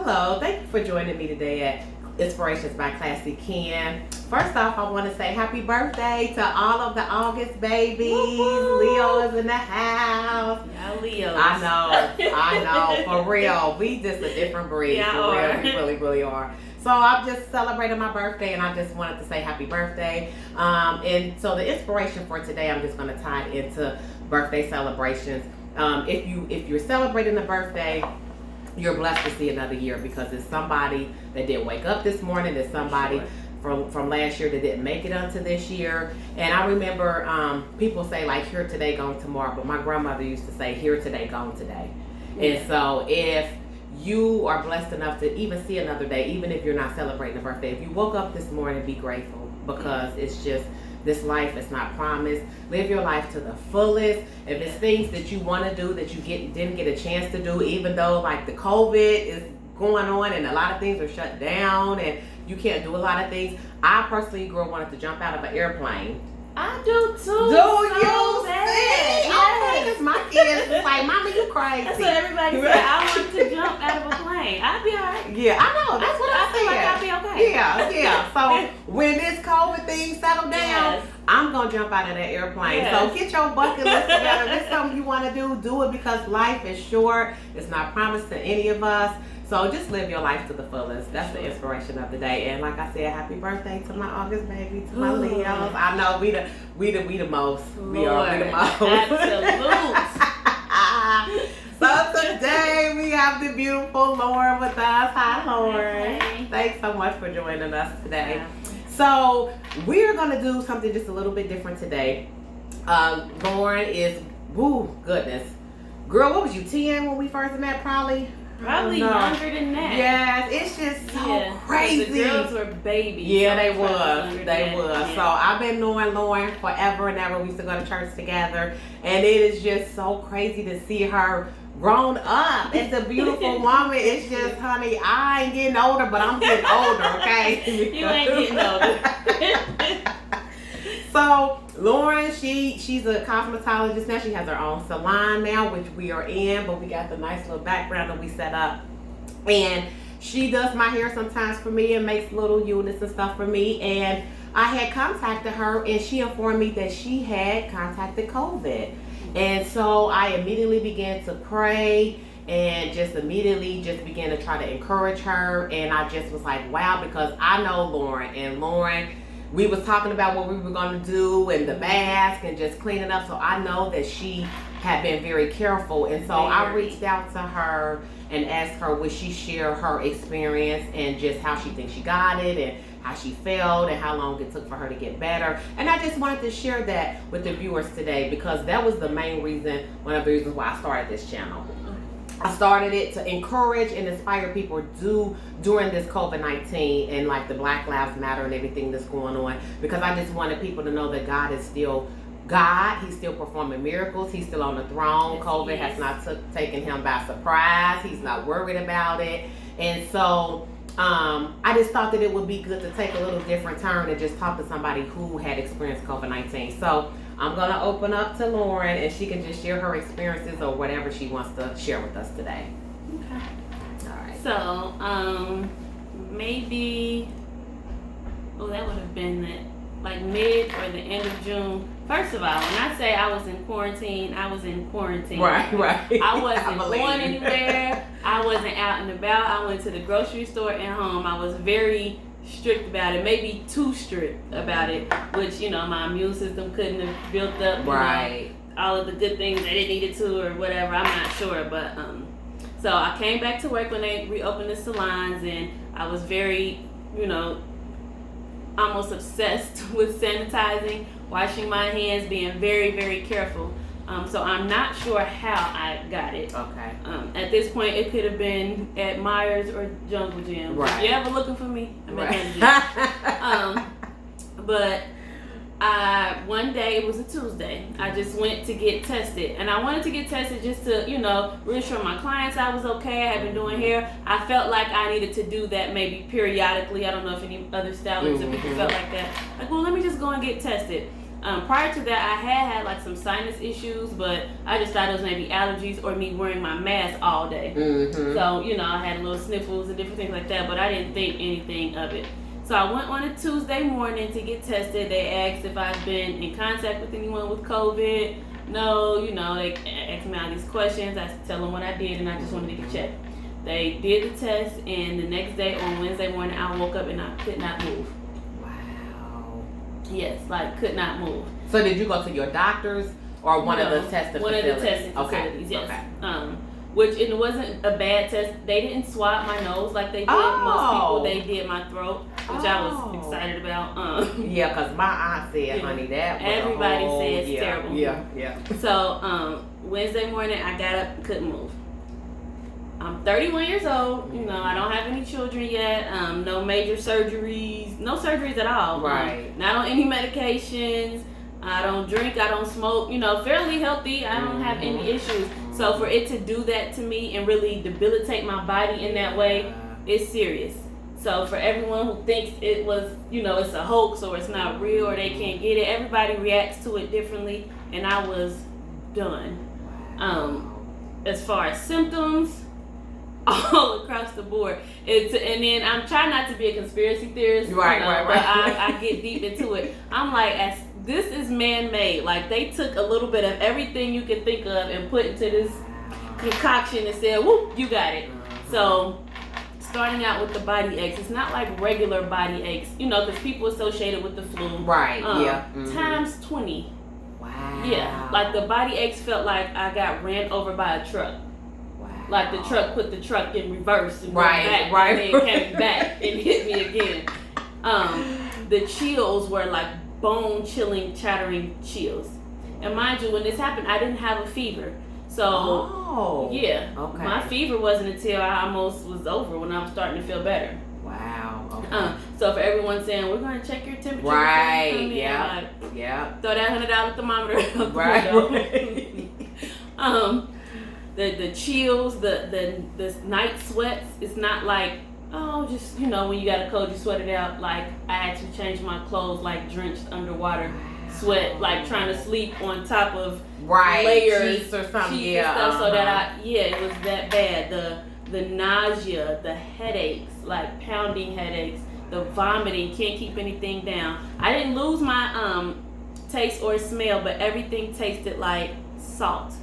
Hello, thank you for joining me today at Inspirations by Classy Ken. First off, I want to say happy birthday to all of the August babies. Woo-hoo. Leo is in the house. Y'all Leos. I know, for real. We just a different breed. Yeah, For real, we really are. So I'm just celebrating my birthday, and I just wanted to say happy birthday. And so the inspiration for today, I'm just going to tie it into birthday celebrations. If you're celebrating a birthday, you're blessed to see another year because it's somebody that didn't wake up this morning. It's somebody from last year that didn't make it onto this year. And I remember people say like here today, gone tomorrow. But my grandmother used to say here today, gone today. Yeah. And so if you are blessed enough to even see another day, even if you're not celebrating a birthday, if you woke up this morning, be grateful because it's just this life is not promised. Live your life to the fullest. If it's things that you want to do that you didn't get a chance to do, even though like the COVID is going on and a lot of things are shut down and you can't do a lot of things. I personally grew up wanted to jump out of an airplane. I do too. Do you see? Okay, because my kids is like, Mama, you crazy. That's what everybody said. I want to jump out of a plane. I'd be alright. Yeah, I know. That's what I feel like I'd be okay. Yeah. So when this COVID thing settled down, Yes. I'm gonna jump out of that airplane. Yes. So get your bucket list together. If it's something you want to do it because life is short. It's not promised to any of us. So just live your life to the fullest. That's the inspiration of the day. And like I said, happy birthday to my August baby, to my Leos. I know we the most. We are the most. Absolute. So today we have the beautiful Lauren with us. Hi, Lauren. Hey. Thanks so much for joining us today. So we're gonna do something just a little bit different today. Lauren is, goodness. Girl, what was you, 10 when we first met? Probably younger than that. Yes, it's just so crazy. The girls were babies. Yeah, so they was. Yeah. So I've been knowing Lauren forever and ever. We used to go to church together, and it is just so crazy to see her grown up. It's a beautiful woman. It's just, honey, I ain't getting older, but I'm getting older, okay? You ain't getting older. So Lauren, she's a cosmetologist now. She has her own salon now, which we are in, but we got the nice little background that we set up. And she does my hair sometimes for me and makes little units and stuff for me. And I had contacted her and she informed me that she had contacted COVID. And so I immediately began to pray and just immediately just began to try to encourage her. And I just was like, wow, because I know Lauren, and Lauren, we was talking about what we were going to do and the mask and just cleaning up. So I know that she had been very careful. And so I reached out to her and asked her would she share her experience and just how she thinks she got it and how she felt and how long it took for her to get better. And I just wanted to share that with the viewers today because that was the main reason, one of the reasons why I started this channel. I started it to encourage and inspire people during this COVID-19 and like the Black Lives Matter and everything that's going on, because I just wanted people to know that God is still God. He's still performing miracles. He's still on the throne. Yes, COVID has not taken him by surprise. He's not worried about it. And so I just thought that it would be good to take a little different turn and just talk to somebody who had experienced COVID-19. So I'm going to open up to Lauren and she can just share her experiences or whatever she wants to share with us today. Okay. All right. So, maybe, that would have been like mid or the end of June. First of all, when I say I was in quarantine, I was in quarantine. Right. I wasn't going anywhere. I wasn't out and about. I went to the grocery store and home. I was very strict about it, maybe too strict about it, which, my immune system couldn't have built up, all of the good things that it needed to or whatever. I'm not sure, but so I came back to work when they reopened the salons, and I was very, almost obsessed with sanitizing, washing my hands, being very, very careful. So I'm not sure how I got it. Okay. At this point, it could have been at Myers or Jungle Gym. Right. You ever looking for me? But one day, it was a Tuesday, I just went to get tested. And I wanted to get tested just to, reassure my clients I was okay. I had been doing hair. I felt like I needed to do that maybe periodically. I don't know if any other stylists or people felt like that. Like, well, let me just go and get tested. Prior to that, I had like some sinus issues, but I just thought it was maybe allergies or me wearing my mask all day. Mm-hmm. So, you know, I had little sniffles and different things like that, but I didn't think anything of it. So I went on a Tuesday morning to get tested. They asked if I've been in contact with anyone with COVID. No, you know, they asked me all these questions. I tell them what I did, and I just wanted to get checked. They did the test, and the next day on Wednesday morning, I woke up and I could not move. Wow. Yes, like could not move. So did you go to your doctor's or one of the testing facilities? One of the testing facilities, yes. Okay. Which it wasn't a bad test. They didn't swab my nose like they did most people. They did my throat, which I was excited about. Yeah, because my aunt said, honey, that was everybody said it's terrible. Yeah. So Wednesday morning, I got up and couldn't move. I'm 31 years old. You know, I don't have any children yet. No major surgeries. No surgeries at all. Right. Not on any medications. I don't drink. I don't smoke. You know, fairly healthy. I don't have any issues. So for it to do that to me and really debilitate my body in that way, it's serious. So for everyone who thinks it was, you know, it's a hoax or it's not real or they can't get it, everybody reacts to it differently, and I was done. As far as symptoms, all across the board. And then I'm trying not to be a conspiracy theorist. Right. But I get deep into it. I'm like, this is man-made. Like, they took a little bit of everything you could think of and put into this concoction and said, whoop, you got it. So, starting out with the body aches, it's not like regular body aches, you know, because people associate it with the flu. Right, Times 20. Wow. Yeah, like the body aches felt like I got ran over by a truck. Wow. Like the truck put the truck in reverse and right, went back, right. and then came back and hit me again. The chills were like bone-chilling, chattering chills. And mind you, when this happened, I didn't have a fever. So, yeah, okay. My fever wasn't until I almost was over when I was starting to feel better. Wow. Okay. So for everyone saying, we're going to check your temperature. Right, yeah. Yeah. Throw that $100 thermometer out the window. The chills, the night sweats, it's not like, oh, just, you know, when you got a cold, you sweat it out. Like, I actually changed my clothes, like, drenched underwater. Sweat, like trying to sleep on top of layers sheets or something, sheets and stuff, so that it was that bad. The nausea, the headaches, like pounding headaches, the vomiting, can't keep anything down. I didn't lose my taste or smell, but everything tasted like salt,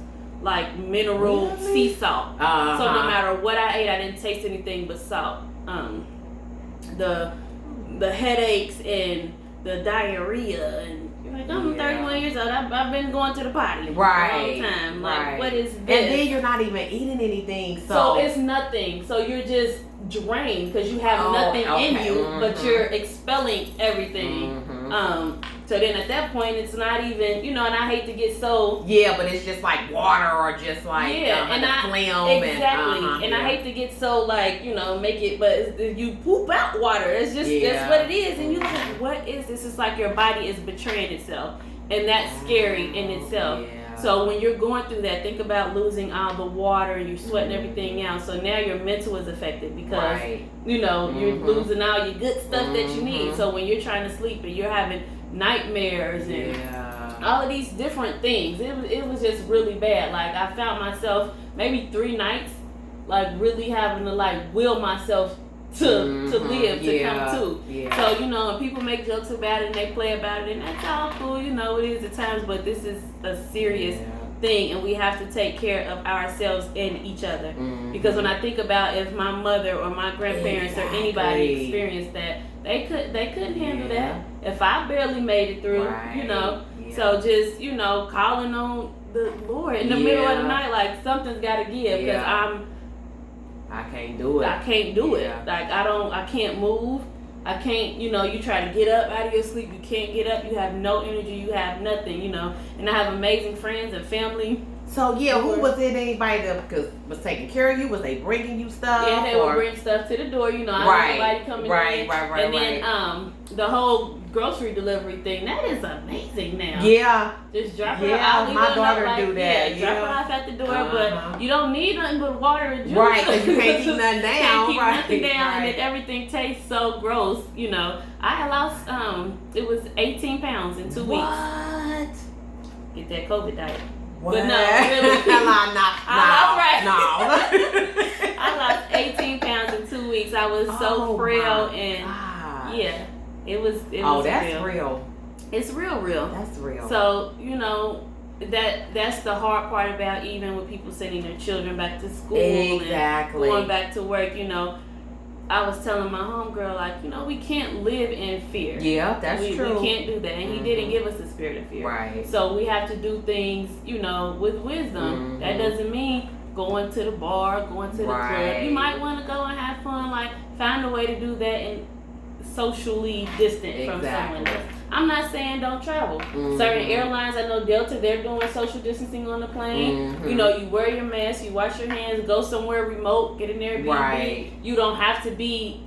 like mineral sea salt. So no matter what I ate, I didn't taste anything but salt. The headaches and the diarrhea and like, I'm 31 years old. I've been going to the potty all the time. Like, what is this? And then you're not even eating anything. So it's nothing. So you're just drained because you have nothing in you, but you're expelling everything. So then at that point, it's not even, you know, and I hate to get so... Yeah, but it's just like water or just like and I hate to get so like, you know, make it, but you poop out water. It's just, that's what it is. And you're like, what is this? It's like your body is betraying itself. And that's scary in itself. So when you're going through that, think about losing all the water and you're sweating everything out. So now your mental is affected because, you know, you're losing all your good stuff that you need. So when you're trying to sleep and you're having nightmares and all of these different things, it was just really bad. Like, I found myself maybe 3 nights like really having to like will myself to live, to come to. So, you know, people make jokes about it and they play about it, and that's all cool, you know, it is at times, but this is a serious thing, and we have to take care of ourselves and each other. Because when I think about if my mother or my grandparents or anybody experienced that, they couldn't handle that. If I barely made it through, you know. So just, you know, calling on the Lord in the middle of the night, like something's got to give, because I can't do it. I can't do it. Like, I can't move. I can't, you know, you try to get up out of your sleep, you can't get up, you have no energy, you have nothing, you know. And I have amazing friends and family So who was it? Anybody that was taking care of you? Was they bringing you stuff? Yeah, they would bring stuff to the door. You know, I don't nobody coming in. Right. And then the whole grocery delivery thing, that is amazing now. Yeah. Just drop it off. Yeah, my daughter do that. Yeah, drop it off at the door, but you don't need nothing but water and juice. Right, because you can't keep nothing down. Can't keep nothing down, and then everything tastes so gross. You know, I had lost it was 18 pounds in 2 weeks. What? Get that COVID diet. What? But no, really. No. I lost 18 pounds in 2 weeks. I was so frail and yeah, it was that's real. It's real. That's real. So, you know, that's the hard part about even with people sending their children back to school and going back to work, you know. I was telling my homegirl, like, you know, we can't live in fear. Yeah, that's true. We can't do that. And he didn't give us a spirit of fear. Right. So we have to do things, you know, with wisdom. That doesn't mean going to the bar, going to the club. You might want to go and have fun, like, find a way to do that and socially distant from someone else. I'm not saying don't travel. Certain airlines, I know Delta, they're doing social distancing on the plane. You know, you wear your mask, you wash your hands, go somewhere remote, get in there. Airbnb. You don't have to be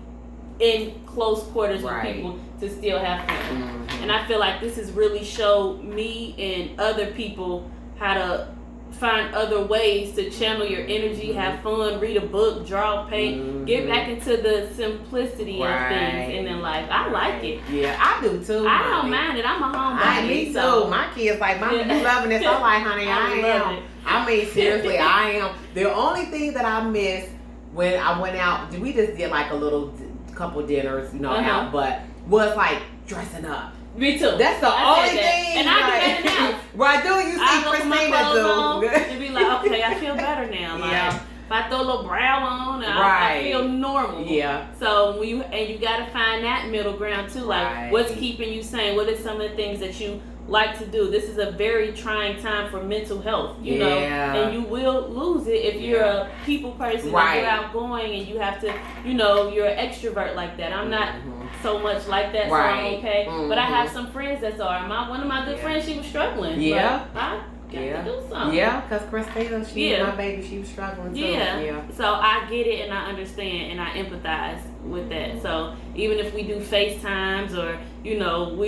in close quarters with people to still have fun. And I feel like this has really showed me and other people how to find other ways to channel your energy, have fun, read a book, draw, paint, get back into the simplicity of things in life. I like it. Yeah, I do too. I don't mind it. I'm a homebody. Me too. My kids like, Mama, you loving this? I'm like, honey, I am. I mean, seriously, I am. The only thing that I missed when I went out, we just did like a little couple dinners, you know, out, but was like dressing up. Me too. That's the only thing. And I do that now. Right, do you see Christina do? And be like, okay, I feel better now. Like, if I throw a little brow on, I feel normal. Yeah. So you got to find that middle ground too. Like, what's keeping you sane? What are some of the things that you like to do? This is a very trying time for mental health, you know, and you will lose it if you're a people person, you're outgoing, and you have to, you know, you're an extrovert like that. I'm not so much like that, so I'm okay. But I have some friends that are. One of my good friends, she was struggling. Yeah. But I got to do something. Yeah, because Christina, my baby, she was struggling too. Yeah. So I get it and I understand and I empathize with that. So even if we do FaceTimes or, you know,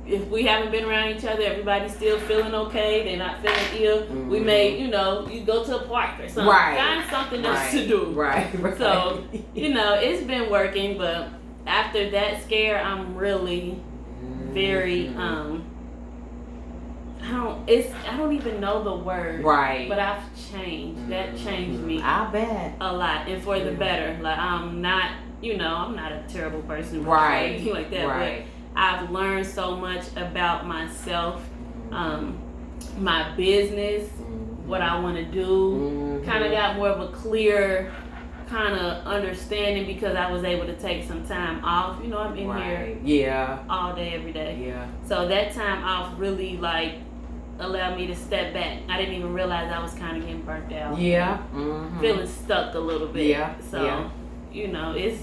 if we haven't been around each other, everybody's still feeling okay, they're not feeling ill, we may, you know, you go to a park or something. Find something else to do. Right. So, you know, it's been working, but after that scare, I'm really very, I don't even know the word. Right. But I've changed. That changed me. I bet. A lot. And for the better. Like, I'm not, you know, I'm not a terrible person. Right. Or anything like that. Right. But I've learned so much about myself, my business, what I want to do. Kind of got more of a clear kind of understanding because I was able to take some time off. You know, I'm in here all day, every day. Yeah. So that time off really like allowed me to step back. I didn't even realize I was kind of getting burnt out. Yeah. Feeling stuck a little bit. Yeah. So, you know, it's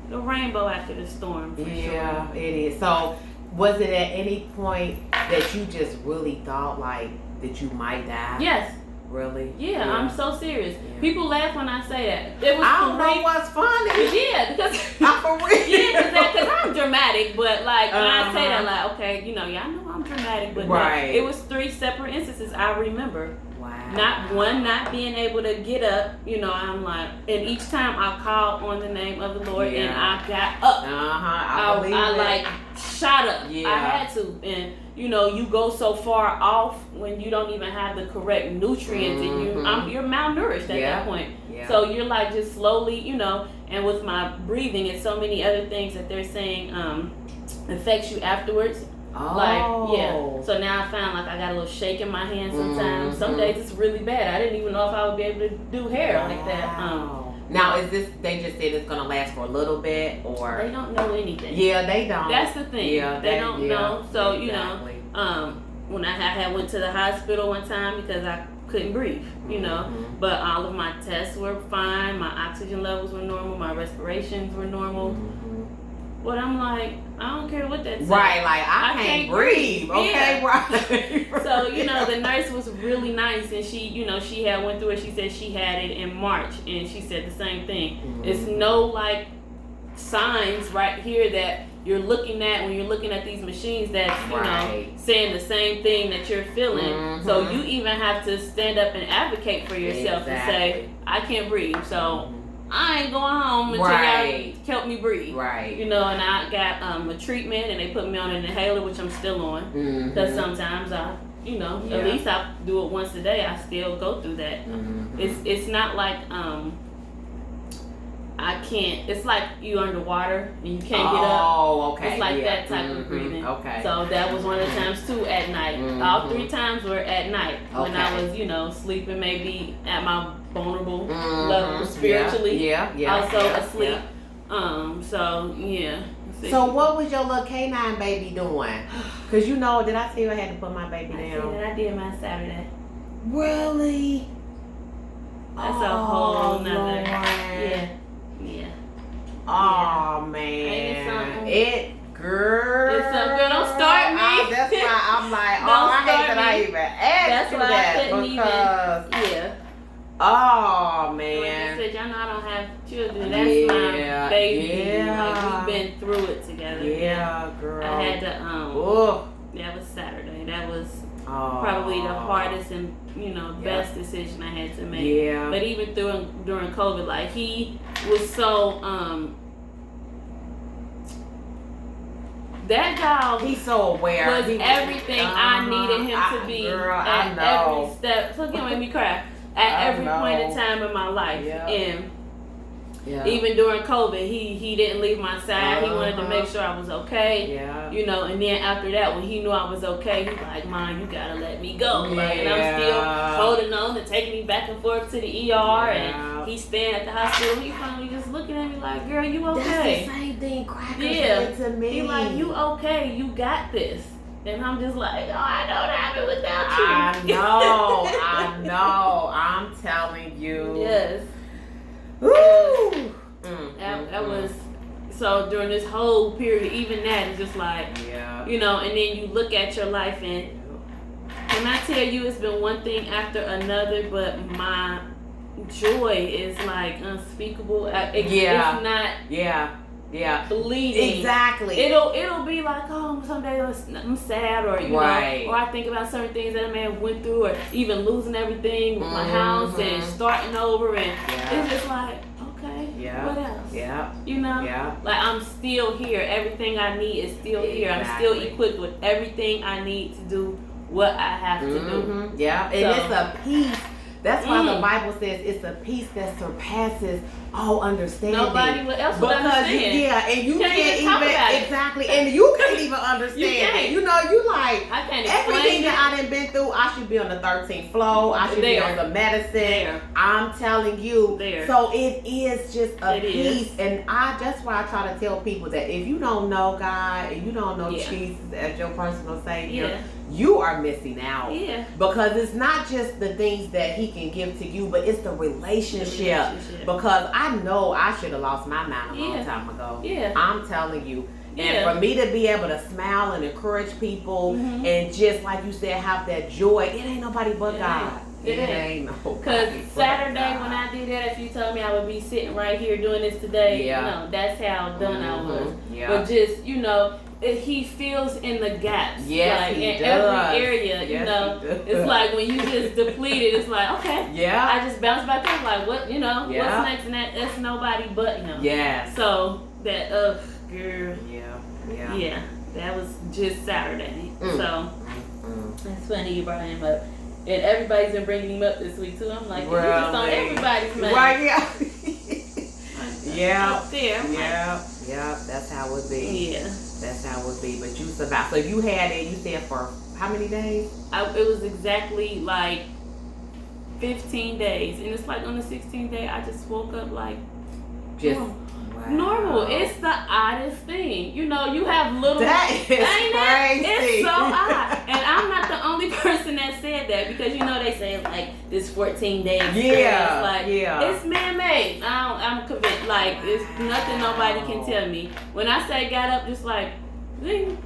the rainbow after the storm. For sure. It is. So, was it at any point that you just really thought like that you might die? Yes. Really? Yeah, I'm so serious. Yeah. People laugh when I say that. It was I don't know what's funny. Yeah, because I'm for real. Yeah, because I'm dramatic, but like when I say that, like, okay, you know, y'all know I'm dramatic, but it was 3 separate instances I remember. Wow. Not being able to get up, you know, I'm like, and each time I called on the name of the Lord and I got up. I like shot up. Yeah. I had to. And, you know, you go so far off when you don't even have the correct nutrients and you're malnourished at that point. Yeah. So you're like just slowly, you know, and with my breathing and so many other things that they're saying affects you afterwards. So now I found like I got a little shake in my hand sometimes. Some days it's really bad. I didn't even know if I would be able to do hair like that. Now is this, they just said it's gonna last for a little bit, or they don't know anything. Yeah, they don't. That's the thing. Yeah, they don't know. So you know, when I went to the hospital one time because I couldn't breathe, you know, but all of my tests were fine. My oxygen levels were normal. My respirations were normal. But I'm like, I don't care what that says. Right, like I can't breathe. Okay, yeah. right. So, the nurse was really nice, and she, she had went through it. She said she had it in March, and she said the same thing. Mm-hmm. It's no like signs right here that you're looking at when you're looking at these machines that's saying the same thing that you're feeling. Mm-hmm. So you even have to stand up and advocate for yourself and say, I can't breathe, so I ain't going home until y'all help me breathe. Right. And I got a treatment, and they put me on an inhaler, which I'm still on. Because sometimes I, at least I do it once a day. I still go through that. Mm-hmm. It's not like I can't. It's like you underwater and you can't get up. Oh, okay. It's like that type of breathing. Okay. So that was one of the times too at night. All 3 times were at night when I was, sleeping maybe at my vulnerable level spiritually. Also asleep. So yeah. So what was your little canine baby doing? Cause did I tell you I had to put my baby down? I did mine Saturday. Really? That's a whole nother. Yeah. Yeah. Oh man. Girl. It's so good. Don't start me. That's why I'm like, I hate that I even asked you that because. Yeah. Oh man. Like I said, y'all know I don't have children. That's my baby. Yeah. Like we've been through it together. Yeah, girl. I had to that was Saturday. That was probably the hardest and best decision I had to make. Yeah. But even during COVID, like he was so that dog. He's so aware. Was everything I needed him to be at every step. So gonna make me cry. At every point in time in my life, and even during COVID, he didn't leave my side. He wanted to make sure I was okay. And then after that, when he knew I was okay, he's like, "Mom, you gotta let me go." Like, and I'm still holding on and taking me back and forth to the ER, and he's staying at the hospital. He finally just looking at me like, "Girl, you okay?" That's the same thing Cracker said to me. He's like, "You okay? You got this." And I'm just like, I don't have it without you. I know. I'm telling you. Yes. Woo. That was, so during this whole period, even that is just like, and then you look at your life and when I tell you it's been one thing after another, but my joy is like unspeakable. It's not. Yeah. Bleeding. Exactly. It'll be like, someday I'm sad, or or I think about certain things that a man went through, or even losing everything with my house and starting over, and it's just like, okay, what else? Like I'm still here. Everything I need is still here. I'm still equipped with everything I need to do what I have to do. Yeah, and it's a peace. That's why the Bible says it's a peace that surpasses all understanding. Nobody else would understand. And you can't even exactly, and you can't even understand it. You like I can't everything that I done been through. I should be on the 13th floor. I should be on the medicine. I'm telling you. So it is just a peace, and that's why I try to tell people that if you don't know God and you don't know Jesus as your personal Savior, you are missing out. Yeah. Because it's not just the things that He can give to you, but it's the relationship. Because I know I should have lost my mind a long time ago. Yeah. I'm telling you. And for me to be able to smile and encourage people and just like you said, have that joy, it ain't nobody but God. It ain't nobody. Because Saturday when I did that, if you told me I would be sitting right here doing this today, that's how done I was. Yeah. But just, He fills in the gaps. Yes, like He in does. every area, it's like when you just depleted, it's like, okay, I just bounce back up, like what, what's next, and that's nobody but Him. Yeah. So that, girl. Yeah. That was just Saturday. So that's funny you brought him up, and everybody's been bringing him up this week too. I'm like, you're just on everybody's mind. Right? Yeah. That's how it be. Yeah. That's how it be. But you survived. So you had it, you said for how many days? It was exactly like 15 days. And it's like on the 16th day, I just woke up like, Wow. normal. It's the oddest thing. You know, you have little. That is crazy. It's so odd. And I'm not the only person that said that, because, you know, they say like this 14-day experience. Like, it's man-made. I'm convinced. Like, it's nothing nobody can tell me. When I say got up, just like, zing,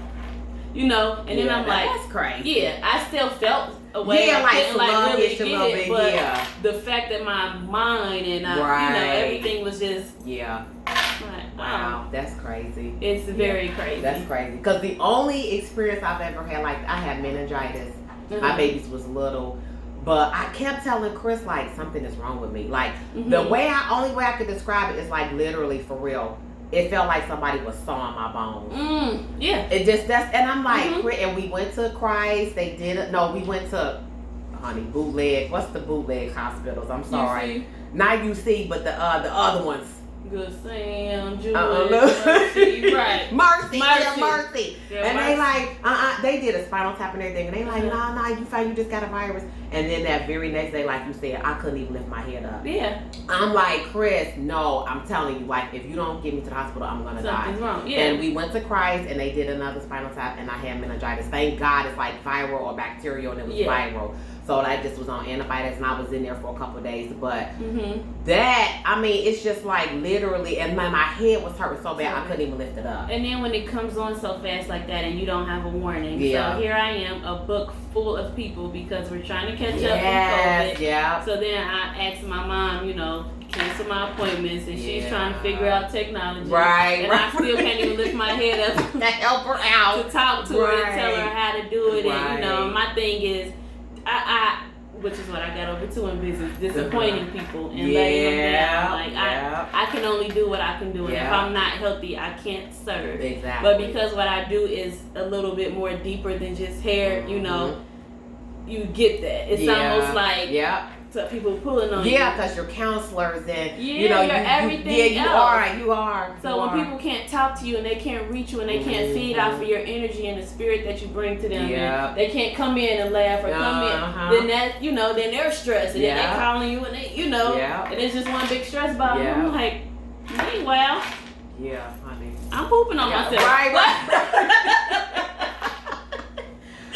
you know, and then I'm like, that's crazy. Yeah, I still felt a way. Yeah, I couldn't really get it, but the fact that my mind and you know, everything was just like, wow, that's crazy. It's very crazy. That's crazy. Because the only experience I've ever had, like, I had meningitis. My babies was little. But I kept telling Chris, like, something is wrong with me. Like, the only way I could describe it is, like, literally, for real. It felt like somebody was sawing my bones. It just, and I'm like, and we went to Christ. They did, we went to, bootleg. What's the bootleg hospitals? I'm sorry. Not UC, but the other ones. Good Sam, Julie, Mercy, right. Mercy. Yeah, and Mercy. they like, they did a spinal tap and everything. And they like, nah, you found you just got a virus. And then that very next day, like you said, I couldn't even lift my head up. Yeah. I'm like, Chris, no, I'm telling you, like, if you don't get me to the hospital, I'm gonna die. Something's wrong. Yeah. And we went to Christ and they did another spinal tap and I had meningitis. Thank God it's like viral or bacterial, and it was viral. So I just was on antibiotics and I was in there for a couple of days. But that, I mean, it's just like literally, and my head was hurting so bad I couldn't even lift it up. And then when it comes on so fast like that and you don't have a warning. So here I am, a book full of people, because we're trying to catch up from COVID. Yeah. So then I asked my mom, you know, cancel my appointments, and she's trying to figure out technology. Right. I still can't even lift my head up to help her out. To talk to her and tell her how to do it. And, you know, my thing is, which is what I got over to in business, disappointing people and letting them down. Like, I can only do what I can do, and if I'm not healthy, I can't serve. Exactly. But because what I do is a little bit more deeper than just hair, you know, you get that. It's almost like people pulling on you. Yeah, because you're counselors and you know, you're everything else. You are. So when people can't talk to you and they can't reach you and they can't feed off of your energy and the spirit that you bring to them, and they can't come in and laugh or come in, then that, you know, then they're stressed and then they're calling you and they, you know, and it's just one big stress ball. And I'm like, meanwhile, honey, I'm pooping on myself. Right.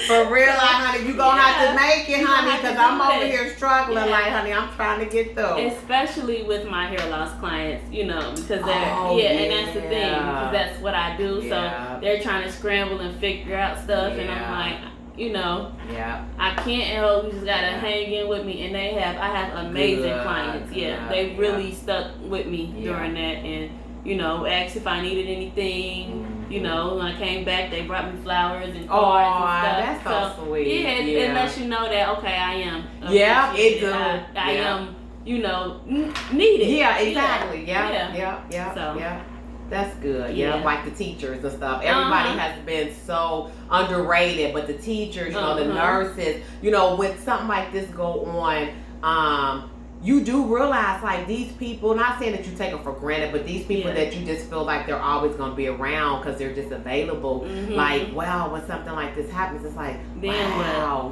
For real, honey, you gonna have to make it, honey, because I'm over here struggling. Like, honey, I'm trying to get through. Especially with my hair loss clients, you know, because they're and that's the thing, because that's what I do. So they're trying to scramble and figure out stuff, and I'm like, you know, I can't help. You just gotta hang in with me, and I have amazing clients. They really stuck with me during that, and you know, asked if I needed anything. You know, when I came back, they brought me flowers and cards and stuff. That's so sweet. It lets you know that, okay, I am. It does. I am, you know, needed. Yeah, exactly. Yeah. That's good. Like the teachers and stuff. Everybody has been so underrated, but the teachers, you know, the nurses, you know, when something like this go on, you do realize, like, these people, not saying that you take them for granted, but these people that you just feel like they're always going to be around because they're just available. Like, wow, when something like this happens, it's like, wow,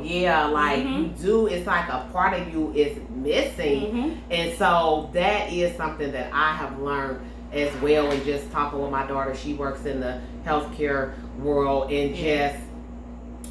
like, you do, it's like a part of you is missing. And so that is something that I have learned as well, and just talking with my daughter. She works in the healthcare world, and just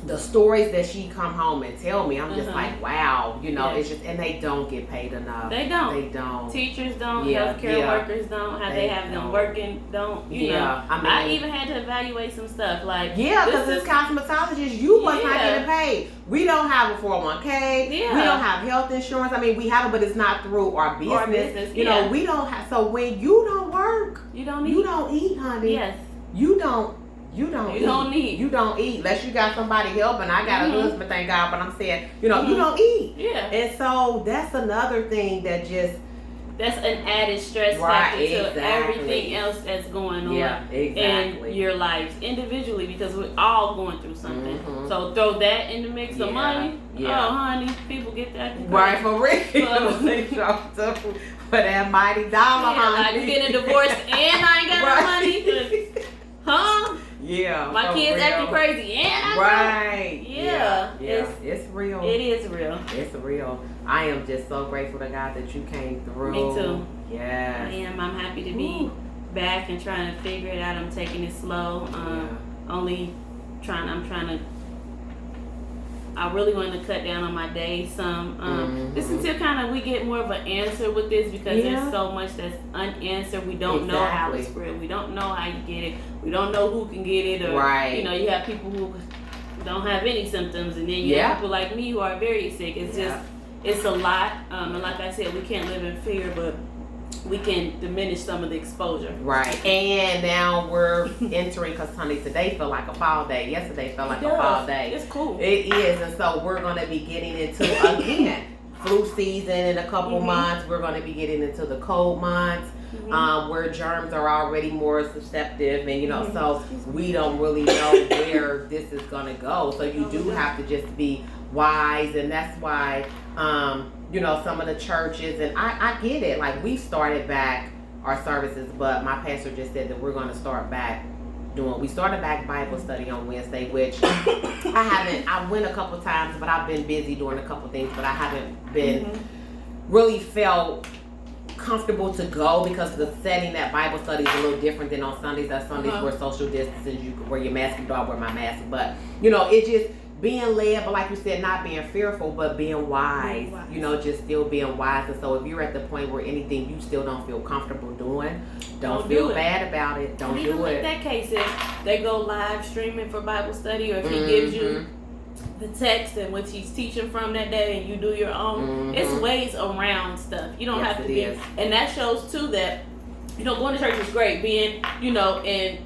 the stories that she come home and tell me, I'm just like, wow, you know, it's just, and they don't get paid enough. They don't. Teachers don't. Healthcare workers don't. They have them working. Don't. You know. I mean, I even had to evaluate some stuff. Like, because as cosmetologists, you must not getting paid. We don't have a 401k. We don't have health insurance. I mean, we have it, but it's not through our business. You know, we don't have. So when you don't work, you don't eat, honey. Yes. You don't eat unless you got somebody helping. I got a husband, thank God, but I'm saying, you know, you don't eat. And so that's another thing that's an added stress factor to everything else that's going on in your lives individually, because we're all going through something. So throw that in the mix of money. Oh, honey, people get that. Right, for real. They show up for that mighty dollar, honey. Like getting divorced and I ain't got no money. Huh? My kids acting crazy. It's real. It is real. It's real. I am just so grateful to God that you came through. Me too. Yes. I am. I'm happy to be back and trying to figure it out. I'm taking it slow. I really want to cut down on my days some. Just until kind of we get more of an answer with this, because there's so much that's unanswered. We don't know how it's spread. We don't know how you get it. We don't know who can get it. Or, you know, you have people who don't have any symptoms, and then you have people like me who are very sick. It's just, it's a lot. And like I said, we can't live in fear, but we can diminish some of the exposure. Right. And now we're entering, because honey, today felt like a fall day. Yesterday felt like a fall day. It's cool. It is. And so we're going to be getting into, again, flu season in a couple months. We're going to be getting into the cold months, where germs are already more susceptible. And, you know, so we don't really know where this is going to go. So you do have to just be wise. And that's why, you know, some of the churches, and I get it, like we started back our services, but my pastor just said that we're going to start back we started back Bible study on Wednesday, which I went a couple times, but I've been busy doing a couple things, but I haven't been really felt comfortable to go, because the setting that Bible study is a little different than on Sundays. That Sundays where social distances, you can wear your mask, you don't wear my mask, but you know, it just being led, but like you said, not being fearful, but being wise. You know, just still being wise. And so if you're at the point where anything you still don't feel comfortable doing, don't feel bad about it. Don't do it. Like that case, if they go live streaming for Bible study, or if he gives you the text and what he's teaching from that day, and you do your own, it's ways around stuff. You don't have to be, and that shows too that, you know, going to church is great. Being, you know, in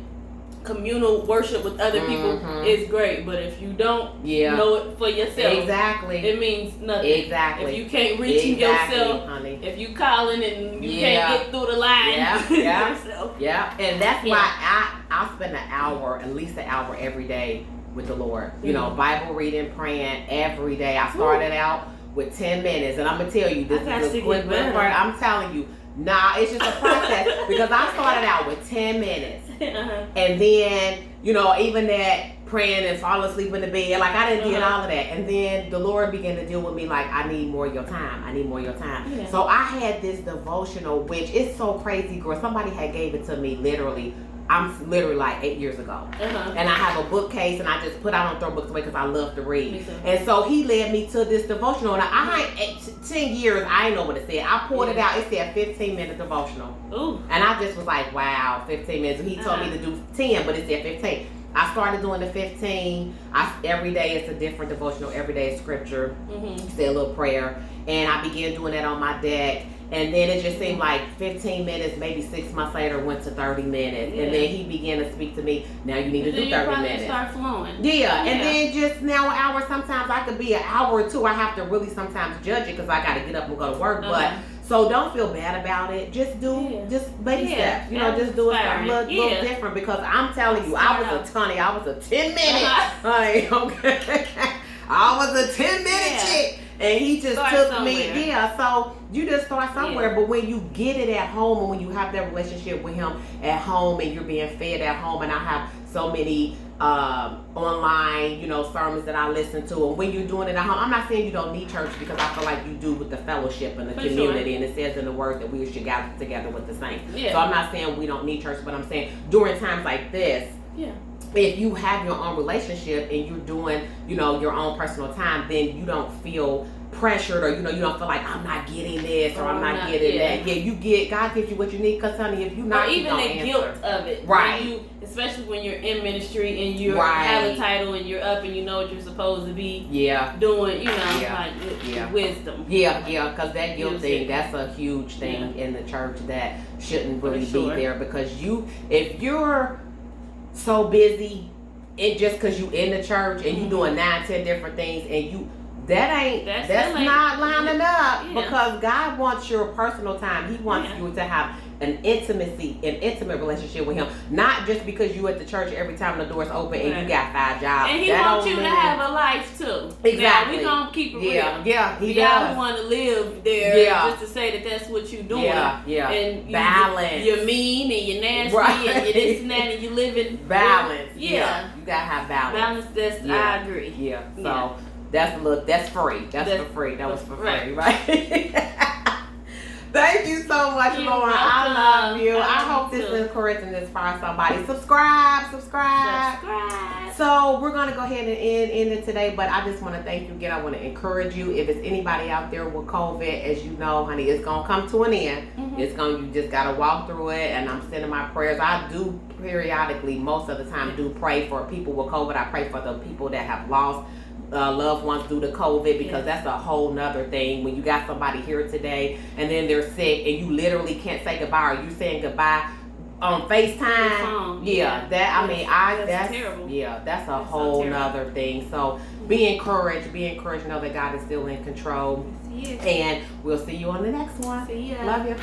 communal worship with other people is great, but if you don't know it for yourself, it means nothing. If you can't reach yourself, honey. If you calling and you can't get through the line yourself. And that's why I'll spend an hour, at least an hour every day with the Lord. You know, Bible reading, praying every day. I started out with 10 minutes, and I'm gonna tell you, this is a quick part. I'm telling you, it's just a process, because I started out with 10 minutes. And then, you know, even that praying and falling asleep in the bed, like I didn't do all of that. And then the Lord began to deal with me like, I need more of your time. I need more of your time. So I had this devotional, which is so crazy, girl. Somebody had gave it to me literally like 8 years ago. And I have a bookcase, and I just I don't throw books away because I love to read. And so he led me to this devotional, and I 10 years, I didn't know what it said. I pulled it out. It said 15-minute devotional. And I just was like, wow, 15 minutes. He told me to do 10, but it said 15. I started doing the 15. Every day it's a different devotional. Every day is scripture. Say a little prayer. And I began doing that on my deck. And then it just seemed like 15 minutes, maybe 6 months later, went to 30 minutes. And then he began to speak to me, now you need to do 30 minutes. Start flowing. And then just now an hour, sometimes I could be an hour or two. I have to really sometimes judge it, because I got to get up and go to work. But so don't feel bad about it. Just do, just baby steps. You know, just do it a little different, because I'm telling you, I was a 10 minute. Okay. I was a 10-minute chick. And he just took me, so you just start somewhere. But when you get it at home, and when you have that relationship with him at home, and you're being fed at home, and I have so many online, you know, sermons that I listen to, and when you're doing it at home, I'm not saying you don't need church, because I feel like you do with the fellowship and the community, and it says in the word that we should gather together with the saints. So I'm not saying we don't need church, but I'm saying during times like this, if you have your own relationship and you're doing, you know, your own personal time, then you don't feel pressured, or you know, you don't feel like I'm not getting this, or I'm not getting that. You get, God gives you what you need, because honey, if you not, or even the answer. Guilt of it, especially when you're in ministry and you have a title and you're up and you know what you're supposed to be doing, you know, like wisdom. Because that guilt thing, that's a huge thing in the church that shouldn't really be there, because if you're so busy, just because you in the church and you doing 9-10 different things, and that's not lining up, because God wants your personal time. He wants you to have an intimate relationship with him, not just because you at the church every time the door's open and you got 5 jobs. And he wants you to have a life too. Exactly. Now, we gonna keep it real. He does. Want to live there just to say that that's what you're doing. And balance. You're mean and you're nasty and you're this and that, and you live in balance. You gotta have balance. I agree. So that's free. That's for free. That was for free, right? Thank you so much, You're Lauren. welcome. I love you. I I hope love this you. is encouraging and inspire somebody. Subscribe. Subscribe. So we're gonna go ahead and end it today, but I just want to thank you again. I want to encourage you. If it's anybody out there with COVID, as you know, honey, it's gonna come to an end. You just gotta walk through it, and I'm sending my prayers. I do periodically, most of the time, do pray for people with COVID. I pray for the people that have lost loved ones due to COVID, because that's a whole nother thing. When you got somebody here today and then they're sick and you literally can't say goodbye, or you saying goodbye on FaceTime. That's terrible. Yeah, that's a whole nother thing. So be encouraged, know that God is still in control. Yes. And we'll see you on the next one. See ya. Love you.